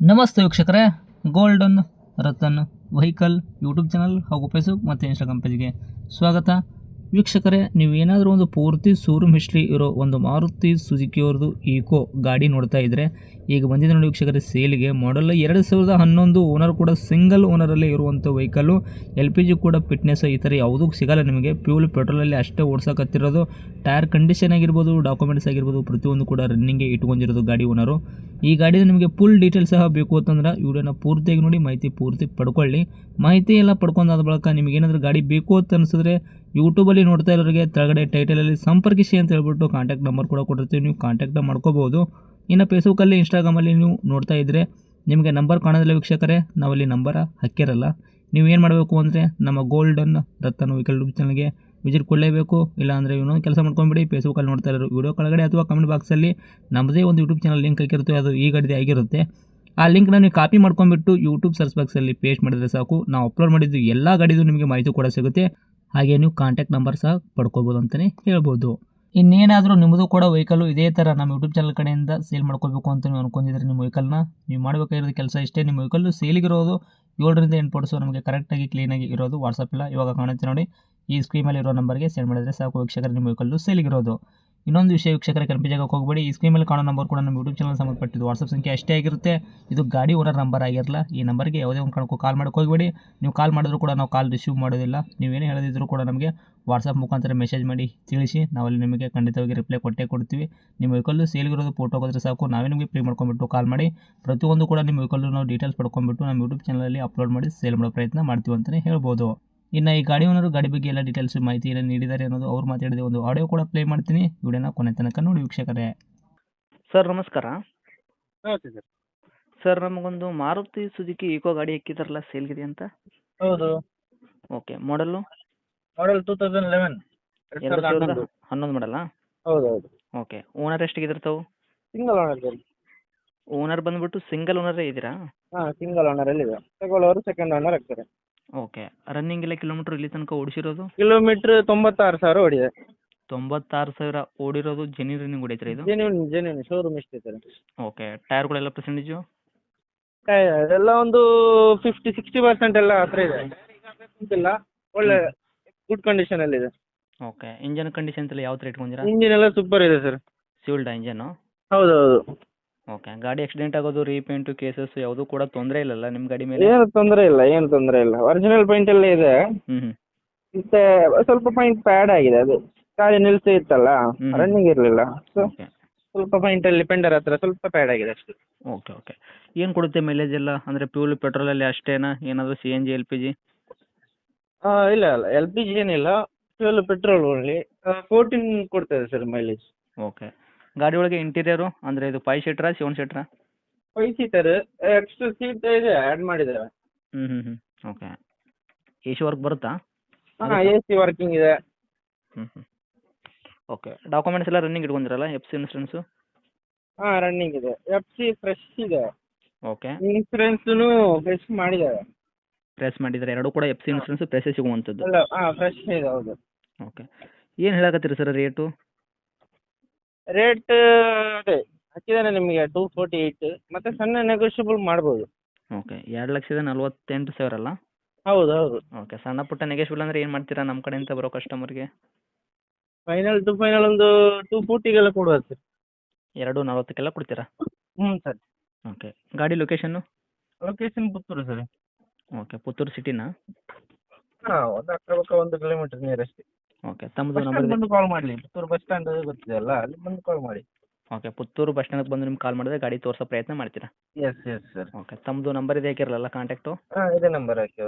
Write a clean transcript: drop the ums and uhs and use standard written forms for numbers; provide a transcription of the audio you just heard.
ನಮಸ್ತೆ ವೀಕ್ಷಕರೇ, golden Ratan vehicle YouTube channel ಹಾಗೂ ಫೇಸ್ಬುಕ್ ಮತ್ತು ಇನ್ಸ್ಟಾಗ್ರಾಮ್ ಪೇಜ್ಗೆ ಸ್ವಾಗತ. ವೀಕ್ಷಕರೇ, ನೀವು ಏನಾದರೂ ಒಂದು ಪೂರ್ತಿ ಶೋರೂಮ್ ಹಿಸ್ಟ್ರಿ ಇರೋ ಒಂದು ಮಾರುತಿ ಸುಜುಕಿಯವ್ರದ್ದು ಈಕೋ ಗಾಡಿ ನೋಡ್ತಾ ಇದ್ದರೆ, ಈಗ ಬಂದಿದೆ ನೋಡಿ ವೀಕ್ಷಕರೇ ಸೇಲಿಗೆ. ಮಾಡಲ್ 2011, ಓನರ್ ಕೂಡ ಸಿಂಗಲ್ ಓನರಲ್ಲಿ ಇರುವಂಥ ವೆಹಿಕಲ್ಲು. LPG ಕೂಡ ಫಿಟ್ನೆಸ್ ಈ ಥರ ಯಾವುದೂ ಸಿಗಲ್ಲ ನಿಮಗೆ. ಪ್ಯೂಲ್ ಪೆಟ್ರೋಲಲ್ಲಿ ಅಷ್ಟೇ ಓಡಿಸೋಕತ್ತಿರೋದು. ಟೈರ್ ಕಂಡೀಷನ್ ಆಗಿರ್ಬೋದು, ಡಾಕ್ಯುಮೆಂಟ್ಸ್ ಆಗಿರ್ಬೋದು, ಪ್ರತಿಯೊಂದು ಕೂಡ ರನ್ನಿಂಗ್ಗೆ ಇಟ್ಕೊಂಡಿರೋದು ಗಾಡಿ ಓನರು. ಈ ಗಾಡಿದ ನಿಮಗೆ ಫುಲ್ ಡೀಟೇಲ್ಸ್ ಸಹ ಬೇಕು ಅಂತಂದ್ರೆ ವಿಡಿಯೋನ ಪೂರ್ತಿಯಾಗಿ ನೋಡಿ, ಮಾಹಿತಿ ಪೂರ್ತಿ ಪಡ್ಕೊಳ್ಳಿ. ಮಾಹಿತಿ ಎಲ್ಲ ಪಡ್ಕೊಂಡಾದ ಬಳಿಕ ನಿಮಗೆ ಏನಾದರೂ ಗಾಡಿ ಬೇಕು ಅಂತ ಅನಿಸಿದ್ರೆ ಯೂಟ್ಯೂಬಲ್ಲಿ ನೋಡ್ತಾ ಇರೋರಿಗೆ ತೆಳಗಡೆ ಟೈಟಲಲ್ಲಿ ಸಂಪರ್ಕಿಸಿ ಅಂತ ಹೇಳ್ಬಿಟ್ಟು ಕಾಂಟ್ಯಾಕ್ಟ್ ನಂಬರ್ ಕೂಡ ಕೊಟ್ಟಿರ್ತೀವಿ, ನೀವು ಕಾಂಟ್ಯಾಕ್ಟ್ ಮಾಡ್ಕೋಬೋದು. ಇನ್ನು ಫೇಸ್ಬುಕ್ಕಲ್ಲಿ, ಇನ್ಸ್ಟಾಗ್ರಾಮಲ್ಲಿ ನೀವು ನೋಡ್ತಾ ಇದ್ದರೆ ನಿಮಗೆ ನಂಬರ್ ಕಾಣೋದಿಲ್ಲ ವೀಕ್ಷಕರೇ, ನಾವಲ್ಲಿ ನಂಬರ ಹಾಕಿರಲ್ಲ. ನೀವು ಏನು ಮಾಡಬೇಕು ಅಂದರೆ ನಮ್ಮ ಗೋಲ್ಡನ್ ರತನ್ ವೆಹಿಕಲ್ ಯೂಟ್ಯೂಬ್ ಚಾನಲ್ಗೆ ವಿಸಿಟ್ ಕೊಡಲೇಬೇಕು. ಇಲ್ಲಾಂದರೆ ಇನ್ನೊಂದು ಕೆಲಸ ಮಾಡ್ಕೊಂಬಿಡಿ, ಫೇಸ್ಬುಕ್ಕಲ್ಲಿ ನೋಡ್ತಾ ಇರೋ ವಿಡಿಯೋ ಕೆಳಗಡೆ ಅಥವಾ ಕಮೆಂಟ್ ಬಾಕ್ಸಲ್ಲಿ ನಮ್ಮದೇ ಒಂದು ಯೂಟ್ಯೂಬ್ ಚಾನಲ್ ಲಿಂಕ್ ಹಾಕಿರುತ್ತೆ, ಅದು ಈ ಗಾಡಿದೆ ಆಗಿರುತ್ತೆ. ಆ ಲಿಂಕ್ನ ನೀವು ಕಾಪಿ ಮಾಡ್ಕೊಂಬಿಟ್ಟು ಯೂಟ್ಯೂಬ್ ಸರ್ಚ್ ಬಾಕ್ಸಲ್ಲಿ ಪೇಸ್ಟ್ ಮಾಡಿದರೆ ಸಾಕು, ನಾವು ಅಪ್ಲೋಡ್ ಮಾಡಿದ್ದು ಎಲ್ಲ ಗಾಡಿದು ನಿಮಗೆ ಮಾಹಿತಿ ಕೂಡ ಸಿಗುತ್ತೆ. ಹಾಗೆ ನೀವು ಕಾಂಟ್ಯಾಕ್ಟ್ ನಂಬರ್ ಸಹ ಪಡ್ಕೋಬೋದು ಅಂತಲೇ ಹೇಳ್ಬೋದು. ಇನ್ನೇನಾದರೂ ನಿಮ್ಮದು ಕೂಡ ವೆಹಿಕಲ್ಲು ಇದೇ ಥರ ನಮ್ಮ ಯೂಟ್ಯೂಬ್ ಚಾನಲ್ ಕಡೆಯಿಂದ ಸೇಲ್ ಮಾಡ್ಕೋಬೇಕು ಅಂತ ನೀವು ಅನ್ಕೊಂಡಿದ್ರೆ ನಿಮ್ಮ ವೆಹಿಕಲ್ನ, ನೀವು ಮಾಡಬೇಕಾಗಿರೋದು ಕೆಲಸ ಇಷ್ಟೇ. ನಿಮ್ಮ ವೆಹಿಕಲ್ಲು ಸೇಲಿಗಿರೋದು 7ರಿಂದ 8 ಫೋಟೋಸು ನಮಗೆ ಕರೆಕ್ಟಾಗಿ ಕ್ಲೀನಾಗಿ ಇರೋದು ವಾಟ್ಸಪ್ ಇಲ್ಲ, ಇವಾಗ ಕಾಣುತ್ತೆ ನೋಡಿ, ಈ ಸ್ಕ್ರೀನ್ ಮೇಲೆ ಇರೋ ನಂಬರ್ಗೆ ಸೆಂಡ್ ಮಾಡಿದರೆ ಸಾಕು ವೀಕ್ಷಕರು, ನಿಮ್ಮ ವೆಹಿಕಲ್ಲು ಸೇಲಿಗಿರೋದು. ಇನ್ನೊಂದು ವಿಷಯ ವೀಕ್ಷಕರ, ಕನ್ಫ್ಯೂಸ್ ಆಗಕ್ಕೆ ಹೋಗಬೇಡಿ, ಈ ಸ್ಕ್ರೀನ್ ಮೇಲೆ ಕಾಣೋ ನಂಬರ್ ಕೂಡ ನಮ್ಮ ಯೂಟ್ಯೂಬ್ ಚಾನಲ್ ಸಂಬಂಧಪಟ್ಟಿದ್ದು ವಾಟ್ಸಪ್ ಸಂಖ್ಯೆ ಅಷ್ಟೇ ಆಗಿರುತ್ತೆ. ಇದು ಗಾಡಿ ಓನರ್ ನಂಬರ್ ಆಗಿರಲ್ಲ. ಈ ನಂಬರ್ಗೆ ಯಾವುದೇ ಒಂದು ಕಾರಣಕ್ಕೂ ಕಾಲ್ ಮಾಡೋಕ್ಕೆ ಹೋಗಬೇಡಿ. ನೀವು ಕಾಲ್ ಮಾಡಿದ್ರು ಕೂಡ ನಾವು ಕಾಲ್ ರಿಸೀವ್ ಮಾಡೋದಿಲ್ಲ. ನೀವೇನೇ ಹೇಳದಿದ್ರು ಕೂಡ ನಮಗೆ ವಾಟ್ಸಪ್ ಮುಖಾಂತರ ಮೆಸೇಜ್ ಮಾಡಿ ತಿಳಿಸಿ, ನಾವಲ್ಲಿ ನಿಮಗೆ ಖಂಡಿತವಾಗಿ ರಿಪ್ಲೈ ಕೊಟ್ಟೇ ಕೊಡ್ತೀವಿ. ನಿಮ್ಮ ವೆಹಿಕಲ್ಲು ಸೇಲ್ಗಿರೋದು ಫೋಟೋ ಹೋದ್ರೆ ಸಾಕು, ನಾವೇ ನಿಮಗೆ ಪ್ರೀ ಮಾಡ್ಕೊಂಬಿಟ್ಟು ಕಾಲ್ ಮಾಡಿ ಪ್ರತಿಯೊಂದು ಕೂಡ ನಿಮ್ಮ ವೆಹಿಕಲ್ಲು ನಾವು ಡೀಟೇಲ್ಸ್ ಪಡ್ಕೊಂಬಿಟ್ಟು ನಮ್ಮ ಯೂಟ್ಯೂಬ್ ಚಾನಲಲ್ಲಿ ಅಪ್ಲೋಡ್ ಮಾಡಿ ಸೇಲ್ ಮಾಡೋ ಪ್ರಯತ್ನ ಮಾಡ್ತೀವಿ ಅಂತಲೇ ಹೇಳ್ಬೋದು. ಇನ್ನು ಈ ಗಾಡಿ ಓನರು ಗಾಡಿ ಬಗ್ಗೆ ಎಲ್ಲ ಡೀಟೇಲ್ಸ್ ಮಾಹಿತಿಯನ್ನು ನೀಡಿದ್ದಾರೆ ಅನ್ನೋದು ಅವ್ರು ಮಾತಾಡಿದ ಒಂದು ಆಡಿಯೋ ಕೂಡ ಪ್ಲೇ ಮಾಡ್ತೀನಿ, ವಿಡಿಯೋನ ಕೊನೆ ತನಕ ನೋಡಿ ವೀಕ್ಷಕರೇ. ಸರ್ ನಮಸ್ಕಾರ. ನಮಸ್ತೆ ಸರ್. ಸರ್ ನಮಗೊಂದು ಮಾರುತಿ ಸುಜುಕಿ ಈಕೋ ಗಾಡಿ ಹಾಕಿದಾರಲ್ಲ, ಸೇಲ್ಗಿದೆ ಅಂತ. ಹೌದು. ಓಕೆ, ಮಾಡಲು ಮಾಡಲ್ 2011. 2011 ಮಾಡಲ್ಲ. ಹೌದು ಹೌದು. ಓಕೆ, ಓನರ್ ಎಷ್ಟಿಗಿದ್ರೆ ತಾವು? Single owner sir. ಓನರ್ ಬಂದ್ಬಿಟ್ಟು ಸಿಂಗಲ್ ಓನರೇ ಇದ್ದೀರಾ? ಹಾಂ, ಸಿಂಗಲ್ ಓನರಲ್ಲಿ ಇದೆ. ತಗೊಳ್ಳೋರು ಸೆಕೆಂಡ್ ಓನರ್ ಆಗ್ತಾರೆ. ಓಕೆ, ರನ್ನಿಂಗ್ ಎಲ್ಲ ಕಿಲೋಮೀಟ್ರ್ ಇಲ್ಲಿ ತನಕ ಓಡಿಸಿರೋದು? ಕಿಲೋಮೀಟ್ರ್ 96,000 ಓಡಿದೆ. 96,000 ಓಡಿರೋದು. ಜೆನ್ಯೂನ್ ರನ್ನಿಂಗ್ ಹೊಡೈತ್ರಿ ಇದು? ಜೆನ್ಯೂನ್ ಶೋರೂಮ್ ಇಷ್ಟೇ ಸರ್. ಓಕೆ, ಟೈರ್ಗಳೆಲ್ಲ ಪರ್ಸೆಂಟೇಜು? ಎಲ್ಲ ಒಂದು 50-60% ಎಲ್ಲ ಹತ್ರ ಇದೆ. ಇಲ್ಲ, ಒಳ್ಳೆ ಗುಡ್ ಕಂಡೀಷನಲ್ಲಿದೆ. ಓಕೆ, ಇಂಜನ್ ಕಂಡೀಷನ್ಸ್ ಎಲ್ಲ ಯಾವ ಥರ ಇಟ್ಕೊಂಡಿರಾ? ಇಂಜಿನ್ ಎಲ್ಲ ಸೂಪರ್ ಇದೆ ಸರ್. ಸಿವಿಲ್ಡಾ ಇಂಜನ್ನು? ಹೌದು ಹೌದು. ಓಕೆ, ಗಾಡಿ ಆಕ್ಸಿಡೆಂಟ್ ಆಗೋದು, ರೀಪೇಂಟು ಕೇಸಸ್ ಯಾವುದೂ ಕೂಡ ತೊಂದರೆ ಇಲ್ಲಲ್ಲ ನಿಮ್ಮ ಗಾಡಿ ಮೇಲೆ? ಏನು ತೊಂದರೆ ಇಲ್ಲ. ಒರಿಜಿನಲ್ ಪೈಂಟ್ ಎಲ್ಲ ಇದೆ. ಹ್ಞೂ. ಮತ್ತೆ ಸ್ವಲ್ಪ ಪೈಂಟ್ ಪ್ಯಾಡ್ ಆಗಿದೆ, ಅದು ಗಾಡಿ ನಿಲ್ಸಿ ಇತ್ತಲ್ಲ, ರನ್ನಿಂಗ್ ಇರಲಿಲ್ಲ. ಸೊ ಓಕೆ ಸ್ವಲ್ಪ ಪೈಂಟಲ್ಲಿ ಪೆಂಡರ್ ಹತ್ರ ಸ್ವಲ್ಪ ಪ್ಯಾಡ್ ಆಗಿದೆ ಅಷ್ಟೇ. ಓಕೆ ಓಕೆ ಏನು ಕೊಡುತ್ತೆ ಮೈಲೇಜ್ ಎಲ್ಲ? ಅಂದರೆ ಫ್ಯೂಲ್ ಪೆಟ್ರೋಲಲ್ಲಿ ಅಷ್ಟೇನಾ, ಏನಾದರೂ CNG LPG? ಇಲ್ಲ LPG ಏನಿಲ್ಲ, ಫ್ಯೂಲ್ ಪೆಟ್ರೋಲ್ ಓನ್ಲಿ. 14 ಕೊಡ್ತದೆ ಸರ್ ಮೈಲೇಜ್. ಓಕೆ, ಗಾಡಿ ಒಳಗೆ ಇಂಟೀರಿಯರು ಅಂದರೆ ಇದು 5 ಸೀಟ್ರಾ 7 ಸೀಟ್ರಾ? 5 ಸೀಟರ್, ಎಕ್ಸ್ಟ್ರಾ ಸೀಟ್ ಇದೆ, ಆ್ಯಡ್ ಮಾಡಿದ್ದೇವೆ. ಹ್ಞೂ. ಓಕೆ, AC ವರ್ಕ್ ಬರುತ್ತಾ? ಹಾಂ, AC ವರ್ಕಿಂಗ್ ಇದೆ. ಹ್ಞೂ. ಓಕೆ, ಡಾಕ್ಯುಮೆಂಟ್ಸ್ ಎಲ್ಲ ರನ್ನಿಂಗ್ ಇಟ್ಕೊಂಡಿರಲ್ಲ? FC insurance? ಹಾಂ, ರನ್ನಿಂಗ್ ಇದೆ. FC ಫ್ರೆಶ್ ಇದೆ. ಓಕೆ, ಇನ್ಸೂರೆನ್ಸೂ ಫ್ರೆಶ್ ಮಾಡಿದ್ದೇವೆ. ಪ್ರೆಸ್ ಮಾಡಿದರೆ ಎರಡೂ ಕೂಡ FC ಇನ್ಸೂರೆನ್ಸು ಪ್ರೆಸ್ಸೇ ಸಿಗುವಂಥದ್ದು? ಅಲ್ಲ, ಹಾಂ ಫ್ರೆಶ್ ಇದೆ. ಹೌದು. ಓಕೆ, ಏನು ಹೇಳಕತ್ತೀರಿ ಸರ್ ರೇಟು? ರೇಟ್ ಅದೇ ಹಾಕಿದ್ದಾನೆ ನಿಮಗೆ 248, ಮತ್ತೆ ಸಣ್ಣ ನೆಗೋಷಿಯಬಲ್ ಮಾಡ್ಬೋದು. ಓಕೆ, 2,48,000 ಅಲ್ಲ? ಹೌದು ಹೌದು. ಓಕೆ, ಸಣ್ಣ ಪುಟ್ಟ ನೆಗೆಶ್ವಲ್ ಅಂದರೆ ಏನು ಮಾಡ್ತೀರಾ ನಮ್ಮ ಕಡೆಯಿಂದ ಬರೋ ಕಸ್ಟಮರ್ಗೆ? ಫೈನಲ್ ಟು ಫೈನಲ್ ಒಂದು 240 ಕೊಡುವ ಸರ್. 2,40 ಕೊಡ್ತೀರಾ? ಹ್ಞೂ ಸರ್. ಓಕೆ, ಗಾಡಿ location? Location Puttur sir. Okay, Puttur ಸಿಟಿನಾ? ಹಾಂ, ಒಂದು ಅಕ್ಕಪಕ್ಕ 1 ಕಿಲೋಮೀಟರ್ ನಿಯರೆಸ್ಟ್. ಓಕೆ, ತಮ್ಮದು ಬಸ್ ನಂಬರ್ ಸ್ಟ್ಯಾಂಡ್ ಇದೆ? ಬಂದು ಕಾಲ್ ಮಾಡಲಿ, ಪುತ್ತೂರು ಬಸ್ ಸ್ಟ್ಯಾಂಡ್ ಗೊತ್ತಿದೆ ಅಲ್ಲ, ಅಲ್ಲಿ ಬಂದು ಕಾಲ್ ಮಾಡಿ. ಓಕೆ, ಪುತ್ತೂರು ಬಸ್ ಸ್ಟ್ಯಾಂಡ್ಗೆ ಬಂದು ನಿಮ್ಗೆ ಕಾಲ್ ಮಾಡಿದ್ರೆ ಗಾಡಿ ತೋರಿಸೋ ಪ್ರಯತ್ನ ಮಾಡ್ತೀರಾ? Yes sir. ಓಕೆ, ತಮ್ಮದು ನಂಬರ್ ಇದೆ ಹಾಕಿರಲ್ಲ ಕಾಂಟ್ಯಾಕ್ಟು? ಹಾಂ, ಇದೇ ನಂಬರ್ ಹಾಕಿ.